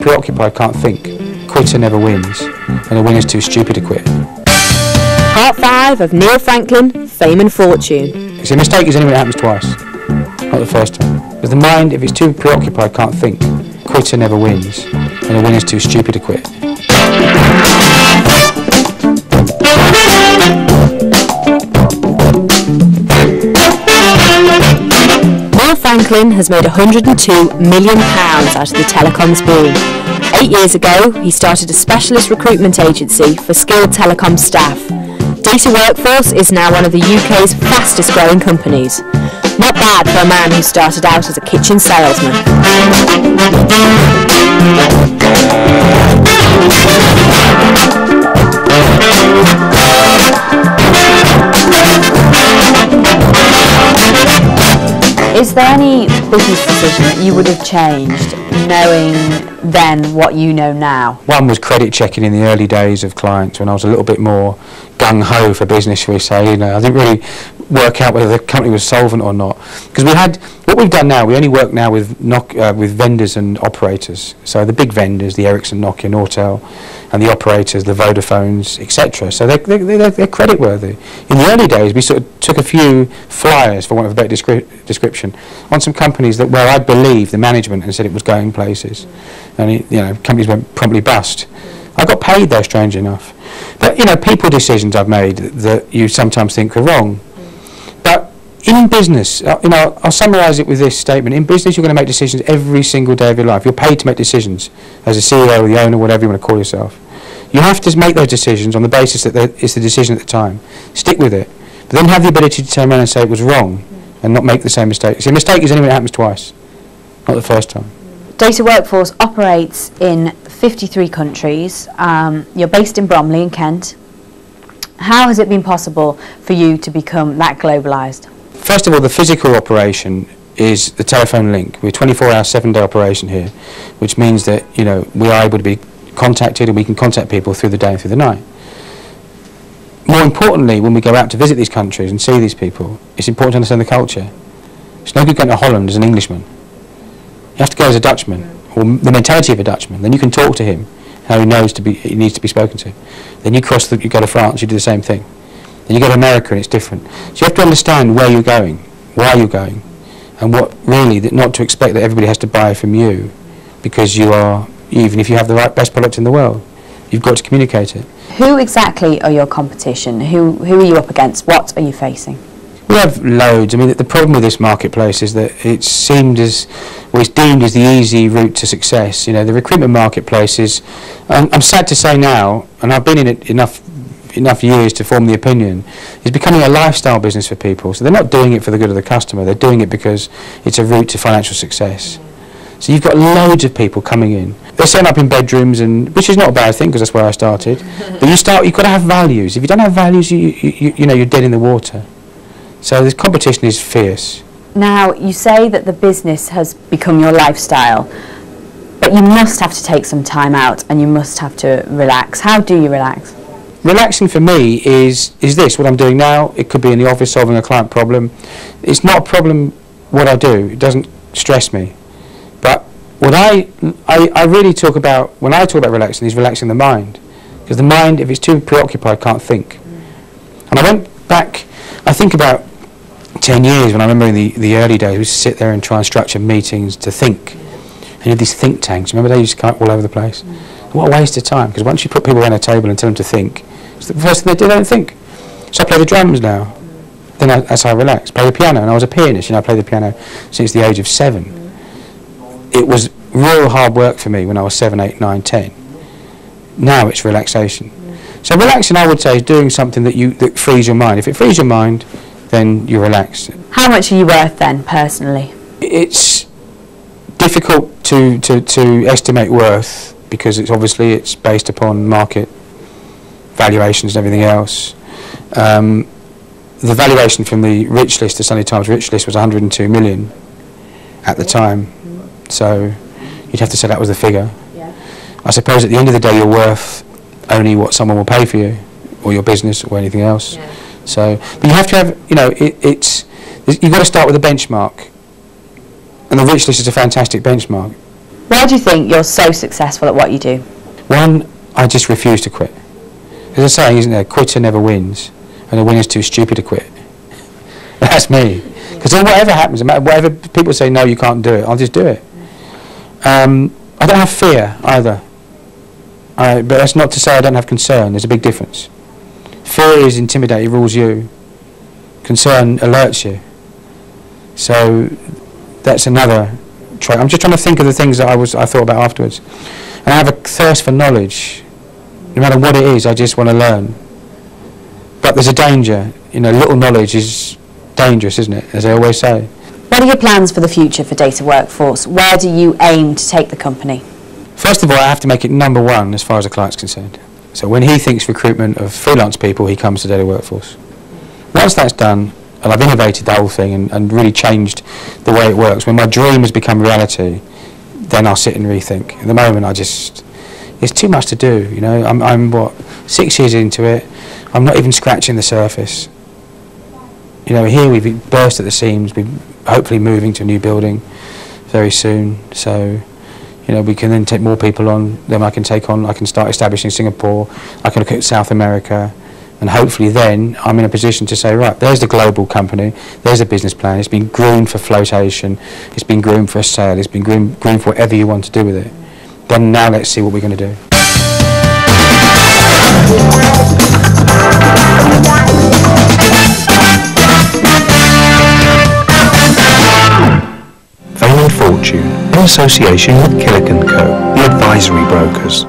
preoccupied can't think. Quitter never wins, and a winner's too stupid to quit. Part 5 of Neil Franklin, Fame and Fortune. It's a mistake is anything that happens twice, not the first time. Because the mind, if it's too preoccupied, can't think. Quitter never wins, and a winner's too stupid to quit. Neil Franklin has made £102 million out of the telecoms boom. 8 years ago, he started a specialist recruitment agency for skilled telecom staff. Data Workforce is now one of the UK's fastest growing companies. Not bad for a man who started out as a kitchen salesman. Is there any business decision that you would have changed, knowing then what you know now? One was credit checking in the early days of clients when I was a little bit more gung-ho for business, shall we say. You know, I didn't really work out whether the company was solvent or not. Because what we've done now, we only work now with vendors and operators. So the big vendors, the Ericsson, Nokia, Nortel, and the operators, the Vodafones, etc. So they're creditworthy. In the early days, we sort of took a few flyers, for want of a better description, on some companies where I believe the management had said it was going places, and companies went promptly bust. I got paid though, strange enough. But people decisions I've made that you sometimes think are wrong. But in business, I'll summarise it with this statement: in business, you're going to make decisions every single day of your life. You're paid to make decisions as a CEO, or the owner, whatever you want to call yourself. You have to make those decisions on the basis that it's the decision at the time. Stick with it, but then have the ability to turn around and say it was wrong, and not make the same mistake. See, a mistake is anything that happens twice, not the first time. Data Workforce operates in 53 countries. You're based in Bromley in Kent. How has it been possible for you to become that globalised? First of all, the physical operation is the telephone link. We're 24-hour, 7-day operation here, which means that we are able to be contacted, and we can contact people through the day and through the night. More importantly, when we go out to visit these countries and see these people, it's important to understand the culture. It's no good going to Holland as an Englishman. You have to go as a Dutchman, or the mentality of a Dutchman. Then you can talk to him how he needs to be spoken to. Then you go to France, you do the same thing. Then you go to America and it's different. So you have to understand where you're going, why you're going, and what really, not to expect that everybody has to buy from you, because you are, even if you have the best product in the world, you've got to communicate it. Who exactly are your competition? Who are you up against? What are you facing? We have loads. I mean, the problem with this marketplace is that it's deemed as the easy route to success. The recruitment marketplace is, I'm sad to say now, and I've been in it enough years to form the opinion, is becoming a lifestyle business for people. So they're not doing it for the good of the customer, they're doing it because it's a route to financial success. So you've got loads of people coming in. They're setting up in bedrooms, which is not a bad thing, because that's where I started. But you've got to have values. If you don't have values, you're dead in the water. So this competition is fierce. Now, you say that the business has become your lifestyle, but you must have to take some time out and you must have to relax. How do you relax? Relaxing for me is this, what I'm doing now. It could be in the office solving a client problem. It's not a problem what I do. It doesn't stress me. But what I really talk about, when I talk about relaxing, is relaxing the mind. Because the mind, if it's too preoccupied, can't think. And I went back, I think about 10 years, when I remember in the early days, we used to sit there and try and structure meetings to think. And you had these think tanks. Remember, they used to come up all over the place? What a waste of time, because once you put people around a table and tell them to think, it's the first thing they do, they don't think. So I play the drums now. Then that's how I relax. Play the piano, and I was a pianist. I played the piano since the age of 7. It was real hard work for me when I was 7, 8, 9, 10. Now it's relaxation. So relaxing, I would say, is doing something that frees your mind. If it frees your mind, then you're relaxed. How much are you worth then, personally? It's difficult to estimate worth, because it's based upon market valuations and everything else. The valuation from the Rich List, the Sunday Times Rich List, was 102 million at the time. So you'd have to say that was the figure. Yeah. I suppose at the end of the day, you're worth only what someone will pay for you, or your business, or anything else. Yeah. So, but you have to have, you've got to start with a benchmark, and the Rich List is a fantastic benchmark. Why do you think you're so successful at what you do? One, I just refuse to quit. There's a saying, isn't there? A quitter never wins, and a winner's too stupid to quit. That's me. Because whatever happens, no matter whatever people say, no, you can't do it, I'll just do it. I don't have fear either. But that's not to say I don't have concern. There's a big difference. Fear is intimidating, rules you. Concern alerts you. So that's another trait. I'm just trying to think of the things that I thought about afterwards. And I have a thirst for knowledge. No matter what it is, I just want to learn. But there's a danger. You know, little knowledge is dangerous, isn't it? As I always say. What are your plans for the future for Data Workforce? Where do you aim to take the company? First of all, I have to make it number one as far as the client's concerned. So when he thinks recruitment of freelance people, he comes to Data Workforce. Once that's done, and I've innovated the whole thing and really changed the way it works, when my dream has become reality, then I'll sit and rethink. At the moment, it's too much to do, you know. I'm what, 6 years into it. I'm not even scratching the surface. You know, here we've burst at the seams. We're hopefully moving to a new building very soon. So, you know, we can then take more people on. Then I can start establishing Singapore. I can look at South America. And hopefully then I'm in a position to say, right, there's the global company, there's a business plan, it's been groomed for flotation, it's been groomed for a sale, it's been groomed for whatever you want to do with it. Then now let's see what we're going to do. Fame and Fortune, in association with Killick & Co, the advisory brokers.